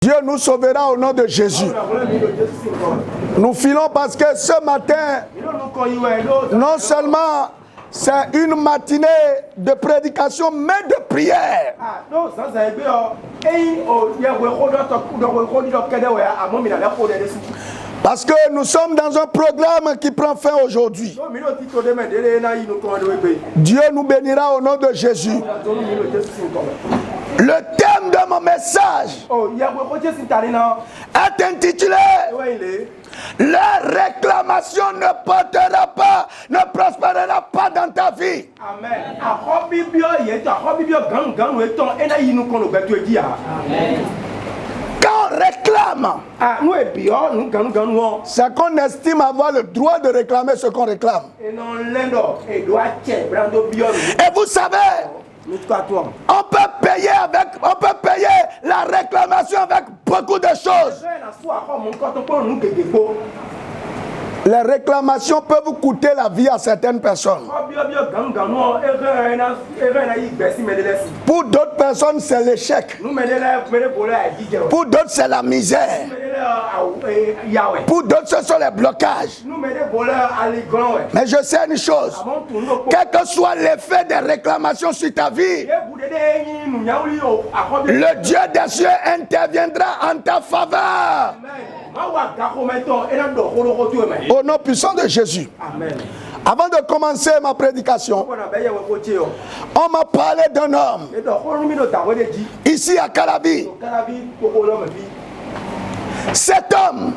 Dieu nous sauvera au nom de Jésus. Nous filons parce que ce matin, non seulement c'est une matinée de prédication, mais de prière. Parce que nous sommes dans un programme qui prend fin aujourd'hui. Dieu nous bénira au nom de Jésus. Le thème de mon message est intitulé « La réclamation ne portera pas, ne prospérera pas dans ta vie. » Amen. Quand on réclame, c'est qu'on estime avoir le droit de réclamer ce qu'on réclame. Et vous savez, on peut payer la réclamation avec beaucoup de choses. Les réclamations peuvent vous coûter la vie à certaines personnes. Pour d'autres personnes, c'est l'échec. Pour d'autres, c'est la misère. Pour d'autres, ce sont les blocages. Mais je sais une chose. Quel que soit l'effet des réclamations sur ta vie, le Dieu des cieux interviendra en ta faveur. Au nom puissant de Jésus. Amen. Avant de commencer ma prédication, on m'a parlé d'un homme ici à Calabi. Cet homme,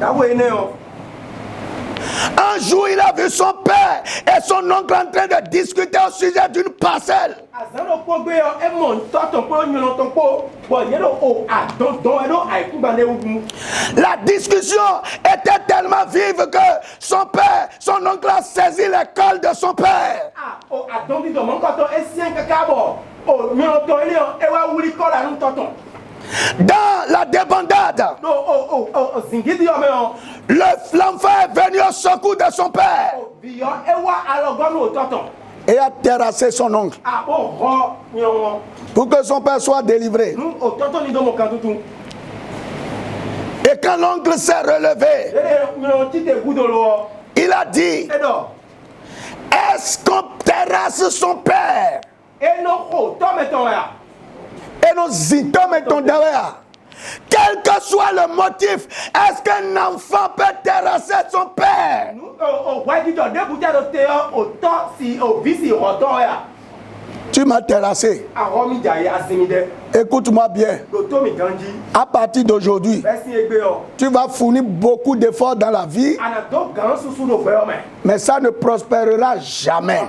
un jour, il a vu son père et son oncle en train de discuter au sujet d'une parcelle. La discussion était tellement vive que son père, son oncle a saisi l'école de son père. Dans la débandade, l'enfant est venu au secours de son père et a terrassé son oncle pour que son père soit délivré. Et quand l'oncle s'est relevé, il a dit: est-ce qu'on terrasse son père? Et nous y mettons derrière. Quel que soit le motif, est-ce qu'un enfant peut terrasser son père? Tu m'as terrassé. Écoute-moi bien. À partir d'aujourd'hui, tu vas fournir beaucoup d'efforts dans la vie, mais ça ne prospérera jamais.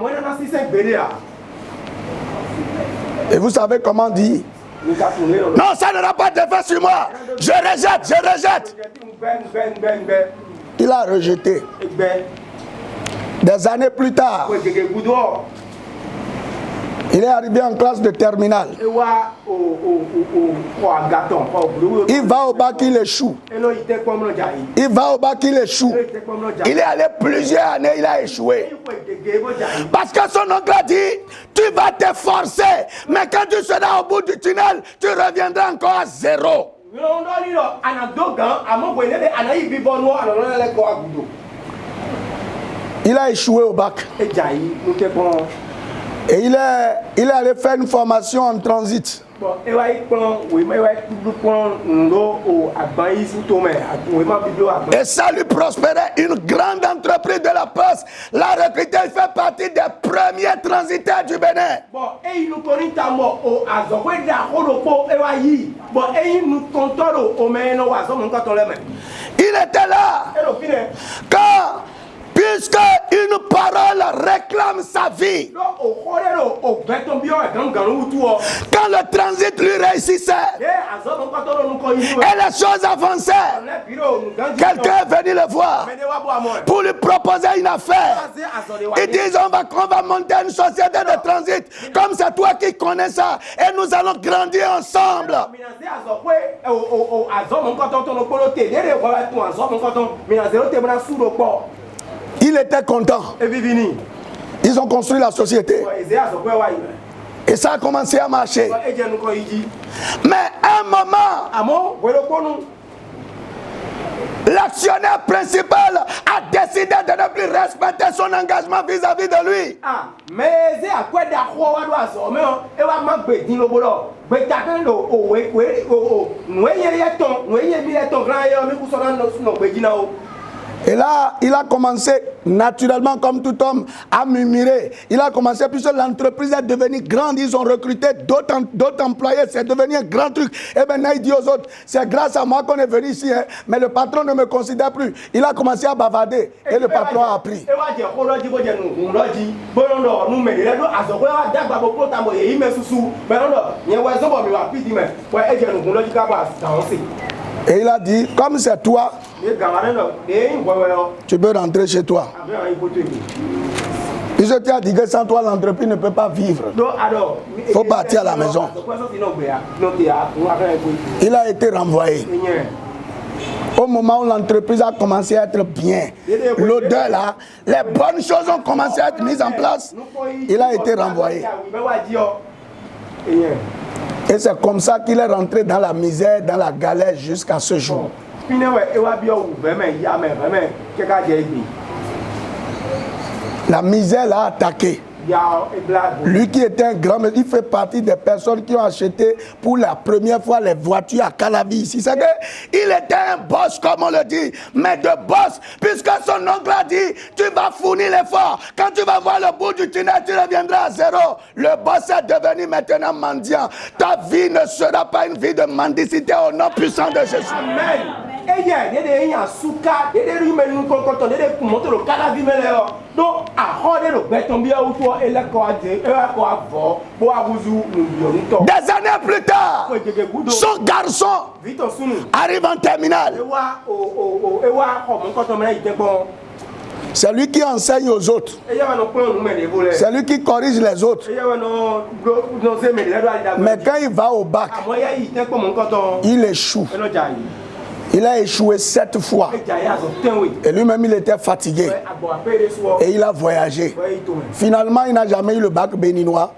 Et vous savez comment dire? Non, ça n'aura pas d'effet sur moi. Je rejette, je rejette. Il a rejeté. Des années plus tard, il est arrivé en classe de terminale. Il va au bac, il échoue. Il va au bac, il échoue. Il est allé plusieurs années, il a échoué. Parce que son oncle a dit: tu vas t'efforcer, mais quand tu seras au bout du tunnel, tu reviendras encore à zéro. Il a échoué au bac. Et il est allé faire une formation en transit. Et ça lui prospérait. Une grande entreprise de la poste l'a recruté. Il fait partie des premiers transitaires du Bénin. Il était là quand, puisque une parole réclame sa vie, quand le transit lui réussissait et les choses avançaient, quelqu'un est venu le voir pour lui proposer une affaire. Ils disent: on va monter une société de transit, comme c'est toi qui connais ça, et nous allons grandir ensemble. Il était content. Ils ont construit la société. Et ça a commencé à marcher. Mais à un moment, l'actionnaire principal a décidé de ne plus respecter son engagement vis-à-vis de lui. Et là, il a commencé naturellement comme tout homme à murmurer. Il a commencé puisque l'entreprise est devenue grande. Ils ont recruté d'autres employés. C'est devenu un grand truc. Et maintenant, il dit aux autres, c'est grâce à moi qu'on est venu ici. Hein, mais le patron ne me considère plus. Il a commencé à bavarder. Et le patron a appris. Et il a dit, comme c'est toi, tu peux rentrer chez toi. Puisque tu as dit que sans toi, l'entreprise ne peut pas vivre. Il faut partir à la maison. Il a été renvoyé. Au moment où l'entreprise a commencé à être bien, l'odeur là, les bonnes choses ont commencé à être mises en place, il a été renvoyé. Et c'est comme ça qu'il est rentré dans la misère, dans la galère jusqu'à ce jour. La misère l'a attaqué. Lui qui était un grand, il fait partie des personnes qui ont acheté pour la première fois les voitures à Calavi ici. C'est qu'il était un boss, comme on le dit, mais de boss, puisque son oncle a dit, tu vas fournir l'effort. Quand tu vas voir le bout du tunnel, tu reviendras à zéro. Le boss est devenu maintenant mendiant. Ta vie ne sera pas une vie de mendicité au nom puissant de Jésus. Amen. Des années plus tard, son garçon arrive en terminale. C'est lui qui enseigne aux autres. C'est lui qui corrige les autres. Mais quand il va au bac, il échoue. Il a échoué 7 fois. Et lui-même, il était fatigué. Et il a voyagé. Finalement, il n'a jamais eu le bac béninois.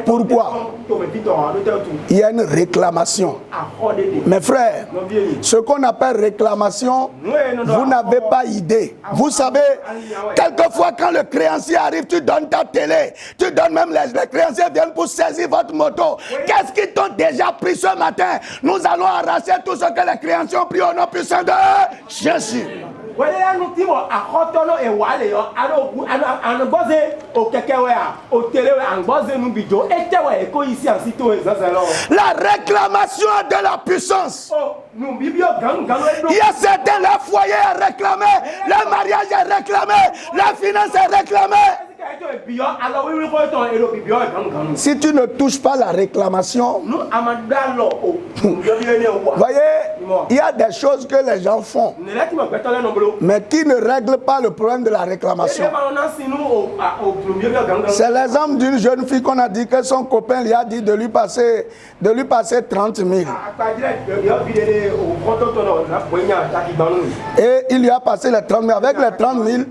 Pourquoi? Il y a une réclamation. Mes frères, ce qu'on appelle réclamation, vous n'avez pas idée. Vous savez, quelquefois quand le créancier arrive, tu donnes ta télé, tu donnes même les créanciers viennent pour saisir votre moto. Qu'est-ce qu'ils t'ont déjà pris ce matin? Nous allons arracher tout ce que les créanciers ont pris au nom puissant de Jésus. La réclamation de la puissance. Il y a certains, leur foyer est réclamé, leur mariage est réclamé, leur finance est réclamée. Si tu ne touches pas la réclamation, voyez, il y a des choses que les gens font, mais qui ne règlent pas le problème de la réclamation. C'est l'exemple d'une jeune fille qu'on a dit que son copain lui a dit de lui passer 30 000. Et il lui a passé les 30 000. Avec les 30 000,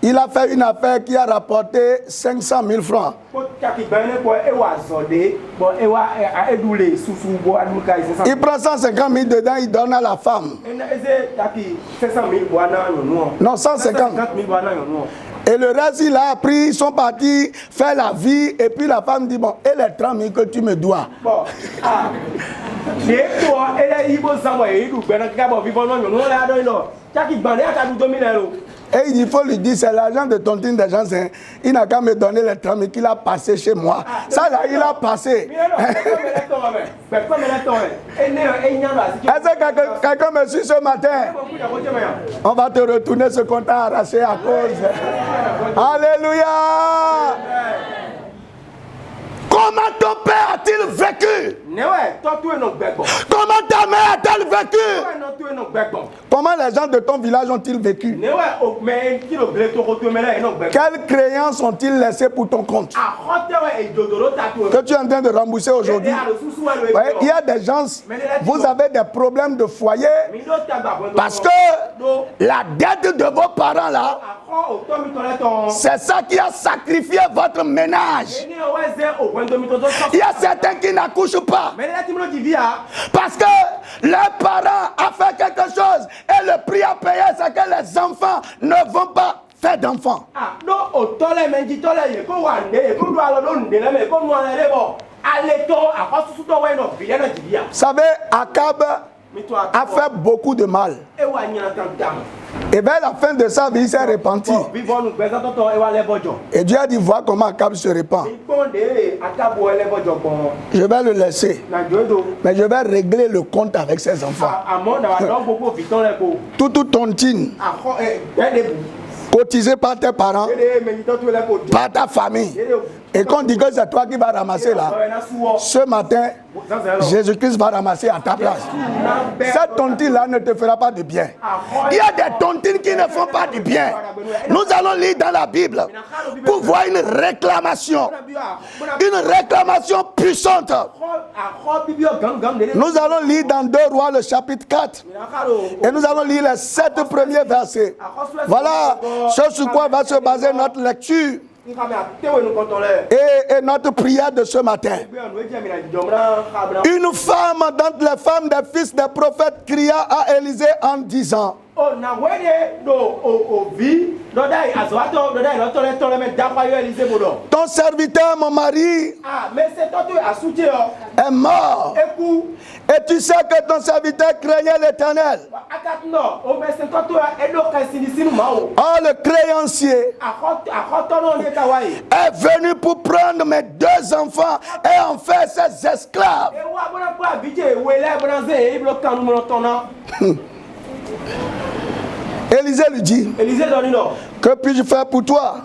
il a fait une affaire qui a rapporté 500 000 francs. Il prend 150 000 dedans, il donne à la femme. Non, 150 000. Et le reste, il a appris, ils sont partis faire la vie. Et puis la femme dit, bon, et les 30 000 que tu me dois. Et il faut lui dire, c'est l'argent de tontine des gens. Il n'a qu'à me donner les 30 000 qu'il a passé chez moi. Ça là, il a passé. Est-ce que quelqu'un me suit ce matin? On va te retourner ce qu'on t'a arraché à cause. Alléluia. Comment ton père a-t-il vécu? Comment ta mère a-t-elle vécu? Comment les gens de ton village ont-ils vécu? Quelles créances ont-ils laissées pour ton compte que tu es en train de rembourser aujourd'hui? Il y a des gens, vous avez des problèmes de foyer parce que la dette de vos parents là, c'est ça qui a sacrifié votre ménage. Il y a certains qui n'accouchent pas parce que leurs parents ont fait quelque chose et le prix à payer, c'est que les enfants ne vont pas faire d'enfants. Vous savez, Akab a fait beaucoup de mal. Et vers la fin de sa vie, il s'est repenti. Et Dieu a dit, vois comment Akab se répand. Je vais le laisser. Mais je vais régler le compte avec ses enfants. Tout tontine cotisé par tes parents, par ta famille. Et quand on dit que c'est toi qui vas ramasser là, ce matin, Jésus-Christ va ramasser à ta place. Cette tontine-là ne te fera pas de bien. Il y a des tontines qui ne font pas du bien. Nous allons lire dans la Bible pour voir une réclamation puissante. Nous allons lire dans 2 Rois le chapitre 4 et nous allons lire les 7 premiers versets. Voilà ce sur quoi va se baser notre lecture et notre prière de ce matin. Une femme d'entre les femmes des fils des prophètes cria à Élisée en disant: ton serviteur, mon mari, est mort. Et tu sais que ton serviteur craignait l'Éternel. Or le créancier est venu pour prendre mes 2 enfants et en faire ses esclaves. Élisée lui dit: que puis-je faire pour toi?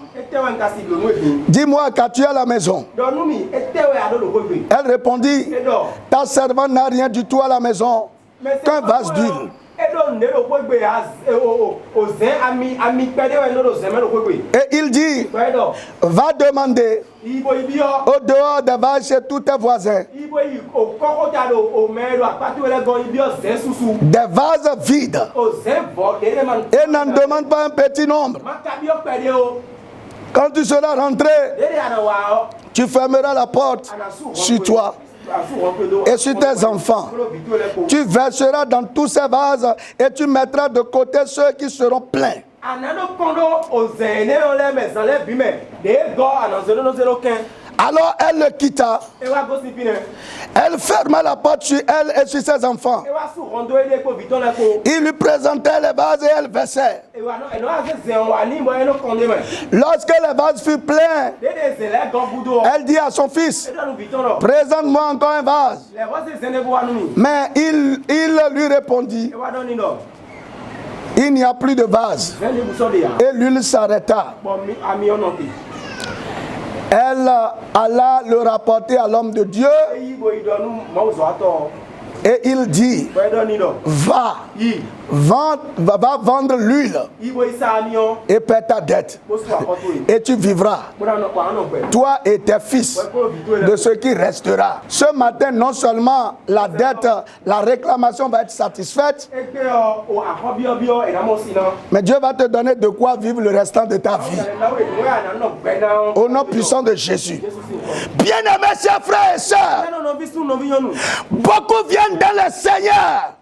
Dis-moi, qu'as-tu à la maison? Elle répondit: ta servante n'a rien du tout à la maison qu'un vase d'huile. Et il dit: va demander au dehors des vases chez tous tes voisins des vases vides et n'en demande pas un petit nombre. Quand tu seras rentré, tu fermeras la porte sur toi et sur tes enfants. Tu verseras dans tous ces vases et tu mettras de côté ceux qui seront pleins. Alors elle le quitta. Elle ferma la porte sur elle et sur ses enfants. Il lui présentait les vases et elle versait. Lorsque les vases furent pleins, elle dit à son fils: présente-moi encore un vase. Mais il lui répondit: il n'y a plus de vase. Et l'huile s'arrêta. Elle alla le rapporter à l'homme de Dieu. Et il dit: va vendre l'huile et paie ta dette. Et tu vivras, toi et tes fils, de ce qui restera. Ce matin, non seulement la dette, la réclamation va être satisfaite, mais Dieu va te donner de quoi vivre le restant de ta vie. Au nom puissant de Jésus. Bien-aimés, chers frères et sœurs, beaucoup viennent dans le Seigneur,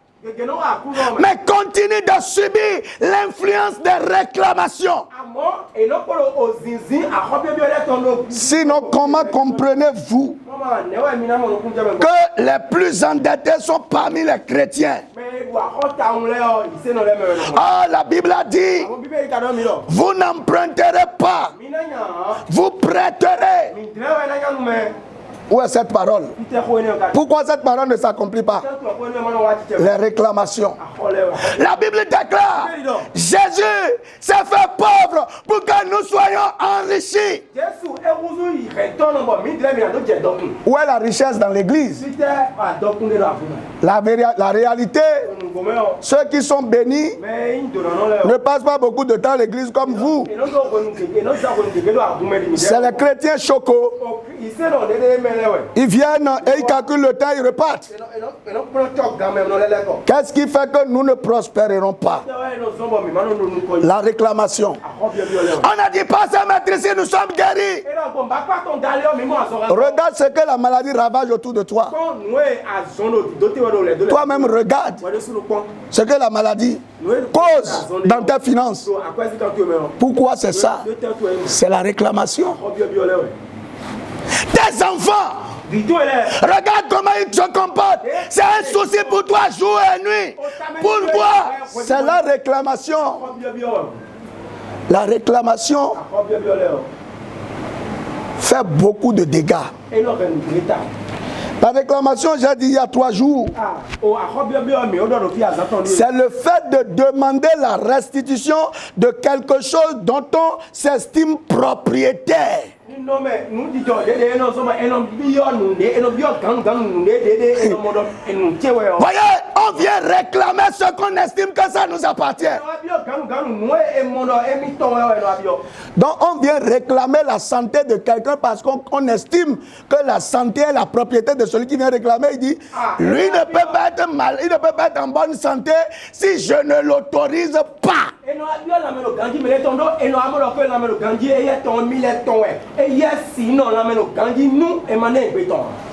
mais continue de subir l'influence des réclamations. Sinon, comment comprenez-vous que les plus endettés sont parmi les chrétiens? Ah, la Bible a dit: vous n'emprunterez pas, vous prêterez. Où est cette parole? Pourquoi cette parole ne s'accomplit pas? Les réclamations. La Bible déclare: Jésus s'est fait pauvre pour que nous soyons enrichis. Où est la richesse dans l'église? La réalité, ceux qui sont bénis ne passent pas beaucoup de temps à l'église comme vous. C'est les chrétiens chocos. Ils viennent et ils calculent le temps, ils repartent. Qu'est-ce qui fait que nous ne prospérerons pas? La réclamation. On a dit pas se mettre ici, nous sommes guéris. Regarde ce que la maladie ravage autour de toi. Toi-même regarde ce que la maladie cause dans tes finances. Pourquoi c'est ça? C'est la réclamation. Tes enfants, regarde comment ils se comportent. C'est un souci pour toi jour et nuit. Pourquoi? C'est la réclamation. La réclamation fait beaucoup de dégâts. La réclamation, j'ai dit il y a 3 jours, c'est le fait de demander la restitution de quelque chose dont on s'estime propriétaire. Voyez, on vient réclamer ce qu'on estime que ça nous appartient. Donc on vient réclamer la santé de quelqu'un parce qu'on estime que la santé est la propriété de celui qui vient réclamer. Il dit, lui ne peut pas être mal, il ne peut pas être en bonne santé si je ne l'autorise pas.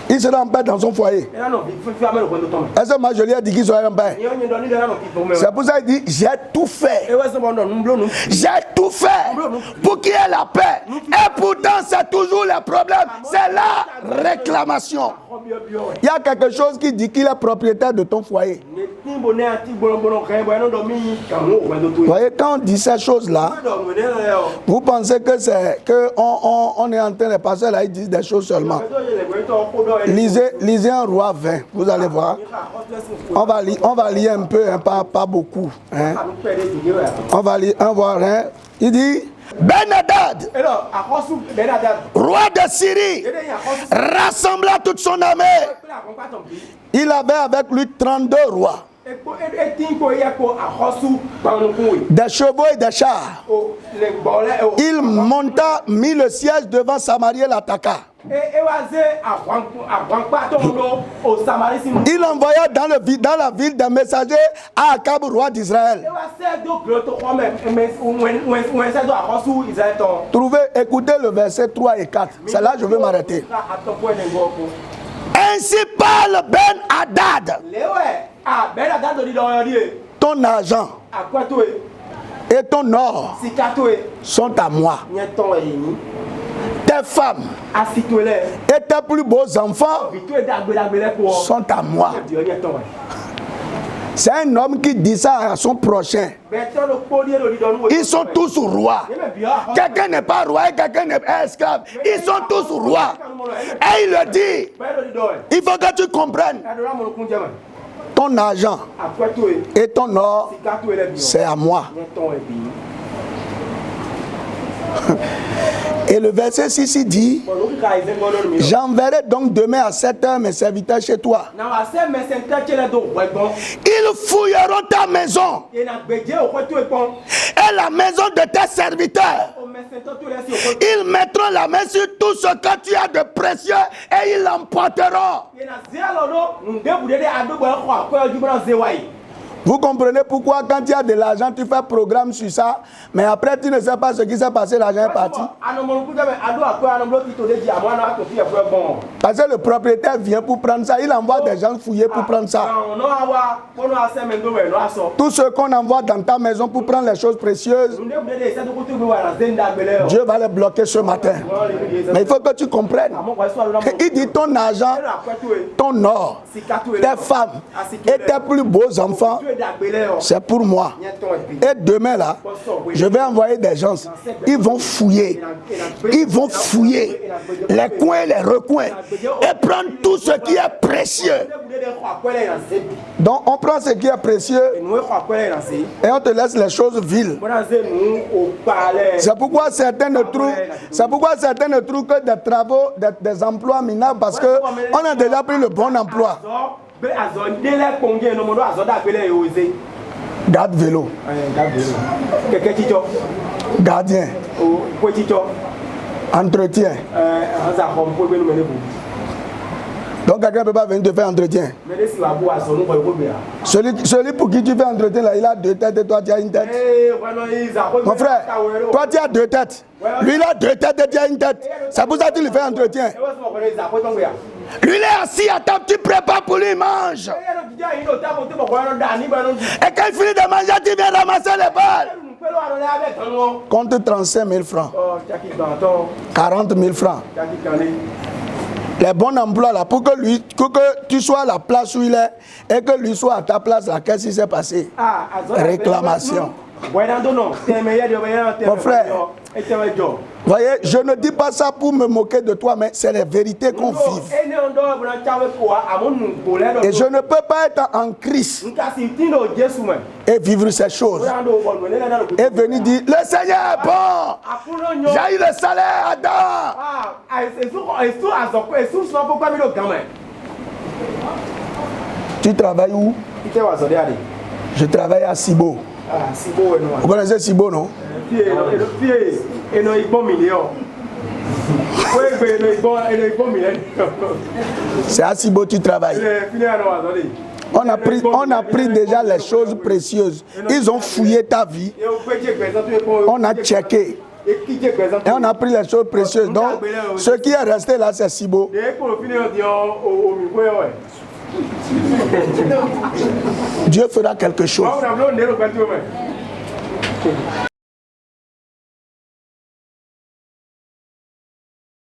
Il sera en paix dans son foyer. Est-ce que moi je lui ai dit qu'il serait en paix? C'est pour ça qu'il dit, j'ai tout fait. J'ai tout fait pour qu'il y ait la paix. Et pourtant c'est toujours le problème. C'est la réclamation. Il y a quelque chose qui dit qu'il est propriétaire de ton foyer. Vous voyez, quand on dit ces choses-là, vous pensez que c'est qu'on est en train de passer là, ils disent des choses seulement. Lisez un roi 20, vous allez voir. On va lire un peu, hein, pas beaucoup. Hein. On va lire un roi 1. Il dit, Ben-Hadad, roi de Syrie, rassembla toute son armée. Il avait avec lui 32 rois. Des chevaux et des chars. Il monta, mit le siège devant Samarie et l'attaqua. Il envoya dans la ville des messagers à Akab, roi d'Israël. Écoutez le verset 3 et 4. C'est là que je veux m'arrêter. Ainsi parle Ben-Hadad. Ton argent et ton or sont à moi. Tes femmes et tes plus beaux enfants sont à moi. C'est un homme qui dit ça à son prochain. Ils sont tous rois. Quelqu'un n'est pas roi et quelqu'un n'est pas esclave. Ils sont tous rois. Et il le dit. Il faut que tu comprennes. Ton argent et ton or, c'est à moi. Et le verset 6 il dit, j'enverrai donc demain à 7h mes serviteurs chez toi. Ils fouilleront ta maison et la maison de tes serviteurs. Ils mettront la main sur tout ce que tu as de précieux et ils l'emporteront. Vous comprenez pourquoi quand il y a de l'argent, tu fais programme sur ça, mais après tu ne sais pas ce qui s'est passé, l'argent est parti. Parce que le propriétaire vient pour prendre ça, il envoie des gens fouiller pour prendre ça. Tout ce qu'on envoie dans ta maison pour prendre les choses précieuses, Dieu va les bloquer ce matin. Mais il faut que tu comprennes. Il dit ton argent, ton or, tes femmes et tes plus beaux enfants C'est pour moi. Et demain là, je vais envoyer des gens. Ils vont fouiller. Ils vont fouiller les coins et les recoins et prendre tout ce qui est précieux. Donc on prend ce qui est précieux et on te laisse les choses viles. C'est pourquoi certains ne trouvent que des travaux, des emplois minables parce qu'on a déjà pris le bon emploi. Garde vélo. Gardien. Entretien. Donc quelqu'un ne peut pas venir te faire entretien. Celui pour qui tu fais entretien là, il a deux têtes et toi tu as une tête. Mon frère, toi tu as deux têtes. Lui il a deux têtes et tu as une tête. C'est pour ça que tu lui fais entretien. Lui il est assis à table, tu prépares pour lui, il mange. Et quand il finit de manger, tu viens ramasser les balles. Compte 35 000 francs. 40 000 francs. Les bons emplois là, pour que tu sois à la place où il est et que lui soit à ta place là, qu'est-ce qui s'est passé? Réclamation. Mon frère, voyez, je ne dis pas ça pour me moquer de toi, mais c'est les vérités qu'on vit. Et je ne peux pas être en Christ et vivre ces choses. Et venir dire, le Seigneur est bon, j'ai eu le salaire à temps. Tu travailles où? Je travaille à Sibo. Vous connaissez Sibo, non? C'est à Sibo tu travailles. On a pris déjà les choses précieuses. Ils ont fouillé ta vie. On a checké. Et on a pris les choses précieuses. Donc, ce qui est resté là, c'est Sibo. Dieu fera quelque chose.